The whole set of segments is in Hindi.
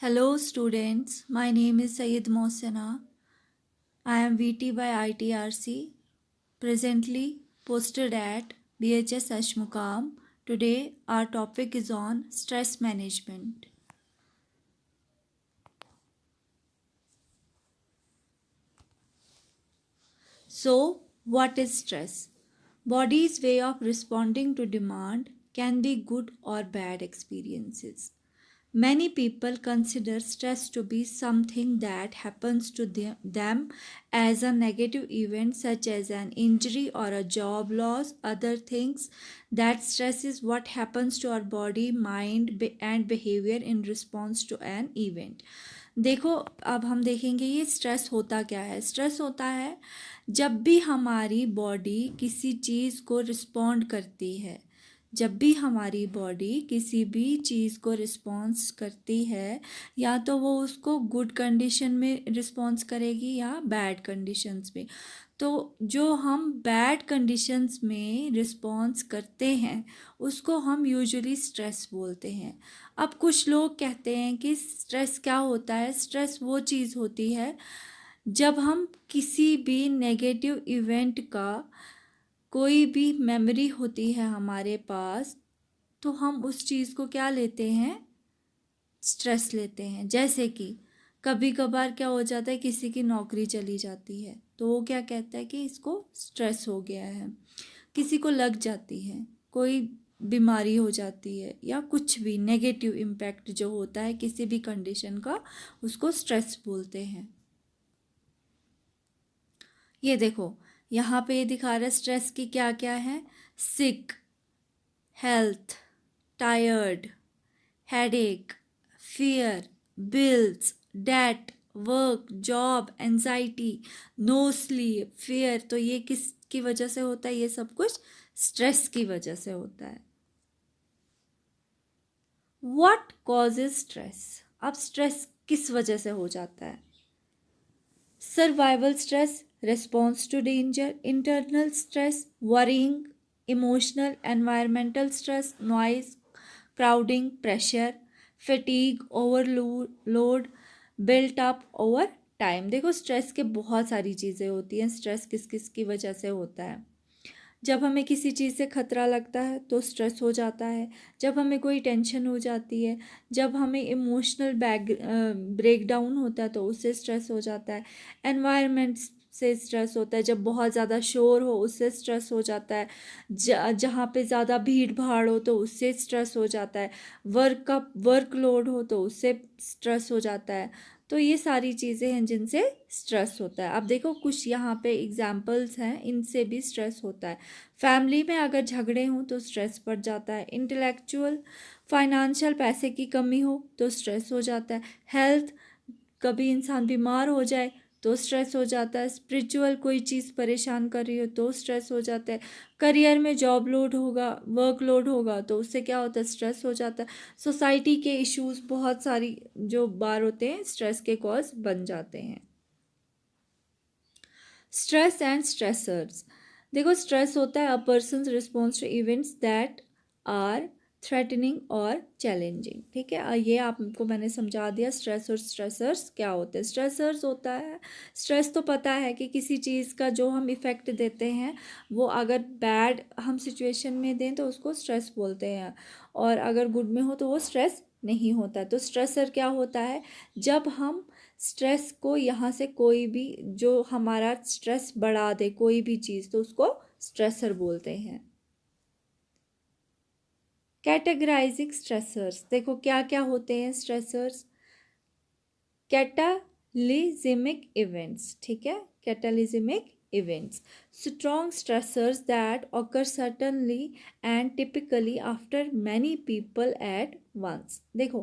Hello students, my name is Sayed Mohsena. I am VT by ITRC, presently posted at BHS Ashmukam. Today our topic is on stress management. So, what is stress? Body's way of responding to demand can be good or bad experiences. Many people consider stress to be something that happens to them as a negative event, such as an injury or a job loss. Other things that stress is what happens to our body, mind, and behavior in response to an event. देखो, अब हम देखेंगे ये स्ट्रेस होता क्या है। स्ट्रेस होता है जब भी हमारी बॉडी किसी चीज़ को रिस्पॉन्ड करती है। जब भी हमारी बॉडी किसी भी चीज़ को रिस्पॉन्स करती है, या तो वो उसको गुड कंडीशन में रिस्पॉन्स करेगी या बैड कंडीशंस में। तो जो हम बैड कंडीशंस में रिस्पॉन्स करते हैं उसको हम यूजुअली स्ट्रेस बोलते हैं। अब कुछ लोग कहते हैं कि स्ट्रेस क्या होता है। स्ट्रेस वो चीज़ होती है जब हम किसी भी नेगेटिव इवेंट का कोई भी मेमोरी होती है हमारे पास, तो हम उस चीज़ को क्या लेते हैं, स्ट्रेस लेते हैं। जैसे कि कभी कभार क्या हो जाता है, किसी की नौकरी चली जाती है तो वो क्या कहता है कि इसको स्ट्रेस हो गया है। किसी को लग जाती है, कोई बीमारी हो जाती है, या कुछ भी नेगेटिव इम्पैक्ट जो होता है किसी भी कंडीशन का, उसको स्ट्रेस बोलते हैं। ये देखो, यहाँ पे ये दिखा रहा है स्ट्रेस की क्या क्या है। Sick, health, tired, headache, fear, bills, debt, work, job, anxiety, no sleep, fear. तो ये किस की वजह से होता है? ये सब कुछ स्ट्रेस की वजह से होता है। What causes stress? अब स्ट्रेस किस वजह से हो जाता है? Survival stress, response to danger, internal stress, worrying, emotional, environmental stress, noise, crowding, pressure, fatigue, overload, built up over time. देखो, स्ट्रेस के बहुत सारी चीज़ें होती हैं। स्ट्रेस किस किस की वजह से होता है? जब हमें किसी चीज़ से खतरा लगता है तो स्ट्रेस हो जाता है। जब हमें कोई टेंशन हो जाती है, जब हमें इमोशनल ब्रेक डाउन होता है तो उससे स्ट्रेस हो जाता है। एनवायरनमेंट से स्ट्रेस होता है, जब बहुत ज़्यादा शोर हो उससे स्ट्रेस हो जाता है। जहाँ पे ज़्यादा भीड़ भाड़ हो तो उससे स्ट्रेस हो जाता है। वर्कलोड हो तो उससे स्ट्रेस हो जाता है। तो ये सारी चीज़ें हैं जिनसे स्ट्रेस होता है। अब देखो, कुछ यहाँ पे एग्जाम्पल्स हैं, इनसे भी स्ट्रेस होता है। फैमिली में अगर झगड़े हों तो स्ट्रेस बढ़ जाता है। इंटेलेक्चुअल, फाइनेंशियल, पैसे की कमी हो तो स्ट्रेस हो जाता है। हेल्थ, कभी इंसान बीमार हो जाए तो स्ट्रेस हो जाता है। स्पिरिचुअल, कोई चीज़ परेशान कर रही हो तो स्ट्रेस हो जाता है। करियर में जॉब लोड होगा, वर्क लोड होगा तो उससे क्या होता है, स्ट्रेस हो जाता है। सोसाइटी के इश्यूज बहुत सारी जो बार होते हैं स्ट्रेस के कॉज बन जाते हैं। Stress and stressors. देखो, स्ट्रेस होता है a person's response to events that are threatening or challenging. ठीक है, ये आपको मैंने समझा दिया स्ट्रेस और स्ट्रेसर्स क्या होते हैं। स्ट्रेसर्स होता है, स्ट्रेस तो पता है कि किसी चीज़ का जो हम इफ़ेक्ट देते हैं वो अगर बैड हम सिचुएशन में दें तो उसको स्ट्रेस बोलते हैं, और अगर गुड में हो तो वो स्ट्रेस नहीं होता। तो स्ट्रेसर क्या होता है? जब हम स्ट्रेस को यहाँ से कोई भी जो हमारा स्ट्रेस बढ़ा दे कोई भी चीज़, तो उसको स्ट्रेसर बोलते हैं। कैटेगराइजिंग स्ट्रेसर्स, देखो क्या क्या होते हैं स्ट्रेसर्स। कैटालिजिमिक इवेंट्स, ठीक है, cataclysmic events, strong stressors that occur suddenly and typically after many people at once. देखो,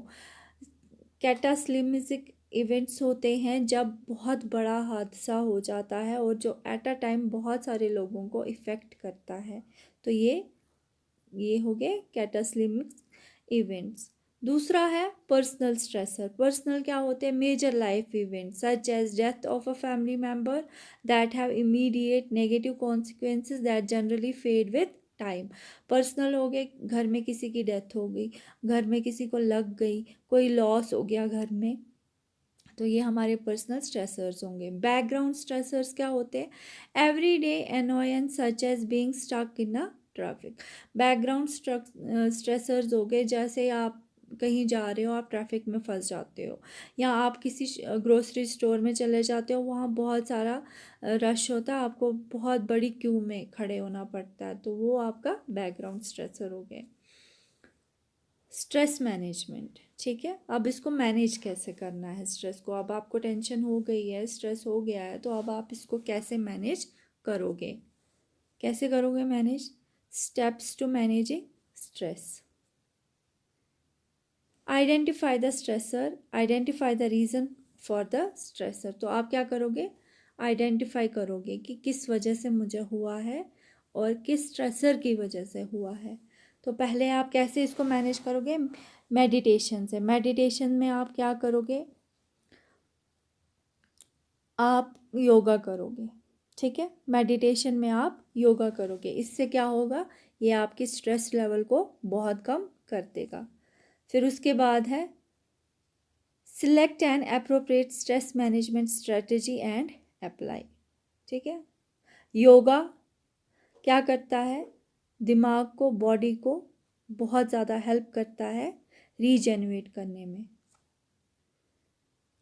कैटास्लिमिक इवेंट्स होते हैं जब बहुत बड़ा हादसा हो जाता है और जो एट अ टाइम बहुत सारे लोगों को इफ़ेक्ट करता है। तो ये हो गए कैटास्लिमिक इवेंट्स। दूसरा है पर्सनल स्ट्रेसर। पर्सनल क्या होते हैं? Major life events such as death of a family member that have immediate negative consequences that generally fade with time. Personal हो गए, घर में किसी की डेथ हो गई, घर में किसी को लग गई, कोई लॉस हो गया घर में, तो ये हमारे पर्सनल स्ट्रेसर्स होंगे। बैकग्राउंड स्ट्रेसर्स क्या होते हैं? Everyday annoyance such as being stuck in a traffic. Background stressors हो गए, जैसे आप कहीं जा रहे हो, आप ट्रैफिक में फंस जाते हो, या आप किसी ग्रोसरी स्टोर में चले जाते हो, वहाँ बहुत सारा रश होता है, आपको बहुत बड़ी क्यू में खड़े होना पड़ता है, तो वो आपका बैकग्राउंड स्ट्रेसर हो गए। स्ट्रेस मैनेजमेंट, ठीक है, अब इसको मैनेज कैसे करना है स्ट्रेस को। अब आपको टेंशन हो गई है, स्ट्रेस हो गया है, तो अब आप इसको कैसे मैनेज करोगे? कैसे करोगे manage? Steps to managing stress. Identify the stressor, identify the reason for the stressor. तो आप क्या करोगे? आइडेंटिफाई करोगे कि किस वजह से मुझे हुआ है और किस स्ट्रेसर की वजह से हुआ है। तो पहले आप कैसे इसको मैनेज करोगे? मेडिटेशन से। मेडिटेशन में आप क्या करोगे? आप योगा करोगे, ठीक है, मेडिटेशन में आप योगा करोगे। इससे क्या होगा? ये आपकी स्ट्रेस लेवल को बहुत कम कर देगा। फिर उसके बाद है select an appropriate stress management strategy and apply, ठीक है। योगा क्या करता है? दिमाग को, बॉडी को बहुत ज़्यादा हेल्प करता है रीजेनरेट करने में।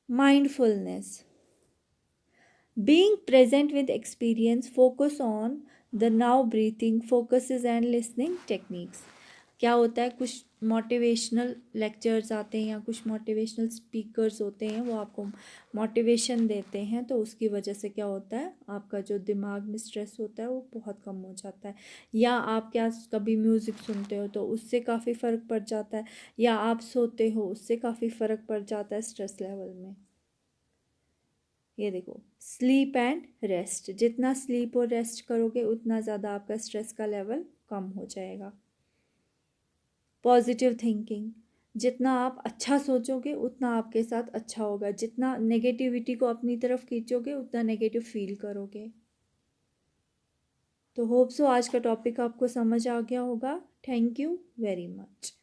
Mindfulness, being present with experience, focus on the now breathing, focuses and listening techniques। क्या होता है? कुछ मोटिवेशनल लेक्चर्स आते हैं या कुछ मोटिवेशनल स्पीकर्स होते हैं, वो आपको मोटिवेशन देते हैं, तो उसकी वजह से क्या होता है? आपका जो दिमाग में स्ट्रेस होता है वो बहुत कम हो जाता है। या आप क्या कभी म्यूज़िक सुनते हो तो उससे काफ़ी फ़र्क पड़ जाता है, या आप सोते हो उससे काफ़ी फ़र्क पड़ जाता है स्ट्रेस लेवल में। ये देखो, स्लीप एंड रेस्ट, जितना स्लीप और रेस्ट करोगे उतना ज़्यादा आपका स्ट्रेस का लेवल कम हो जाएगा। पॉजिटिव थिंकिंग, जितना आप अच्छा सोचोगे उतना आपके साथ अच्छा होगा, जितना नेगेटिविटी को अपनी तरफ खींचोगे उतना नेगेटिव फील करोगे। तो होप सो आज का टॉपिक आपको समझ आ गया होगा। Thank you very much.